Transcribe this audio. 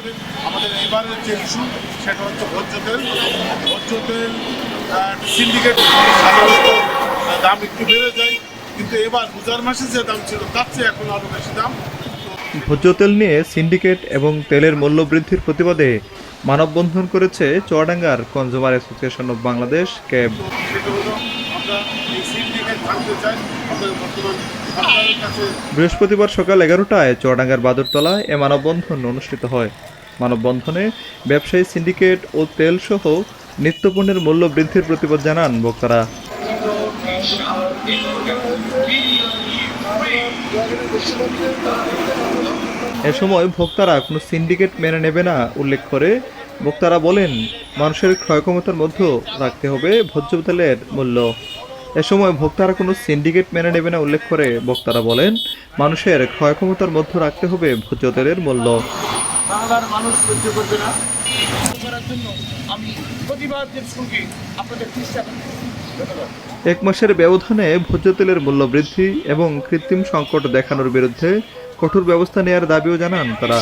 হবে। আমাদের এবারের যে ইস্যু সেটা হচ্ছে ভোজ্য তেল সিন্ডিকেট সাধারণত দাম একটু বেড়ে যায়, কিন্তু এবার রোজার মাসে যে দাম ছিল তার চেয়ে এখন আরও বেশি দাম। ভোজ্য তেল নিয়ে সিন্ডিকেট এবং তেলের মূল্য বৃদ্ধির প্রতিবাদে মানববন্ধন করেছে চুয়াডাঙ্গার consumer association of Bangladesh cab. তো সেটা হলো আমরা এই সিন্ডিকেট ভাঙতে চাই। আমাদের বর্তমান সরকারের কাছে বৃহস্পতিবার সকাল 11টায় চুয়াডাঙ্গার বাদুরতলায় এ মানববন্ধন অনুষ্ঠিত হয়। মানববন্ধনে ব্যবসায়ী সিন্ডিকেট ও তেলসহ নিত্যপণ্যের মূল্য বৃদ্ধির প্রতিবাদ জানান ভোক্তারা। এ সময় ভোক্তারা কোনো সিন্ডিকেট মেনে নেবে না উল্লেখ করে ভোক্তারা বলেন, মানুষের ক্রয়ক্ষমতার মধ্যে রাখতে হবে ভোজ্য তেলের মূল্য। এ সময় ভোক্তারা কোনো সিন্ডিকেট মেনে নেবে না উল্লেখ করে বক্তারা বলেন, মানুষের ক্রয়ক্ষমতার মধ্যে রাখতে হবে ভোজ্য তেলের মূল্য। বাংলার মানুষ সহ্য করবে না করার জন্য আমি প্রতিবাদের সঙ্গে আপনাদের চেষ্টা করি। ধন্যবাদ। এক মাসের ব্যবধানে ভোজ্য তেলের মূল্য বৃদ্ধি এবং কৃত্রিম সংকট দেখানোর বিরুদ্ধে কঠোর ব্যবস্থা নেওয়ার দাবিও জানান তারা।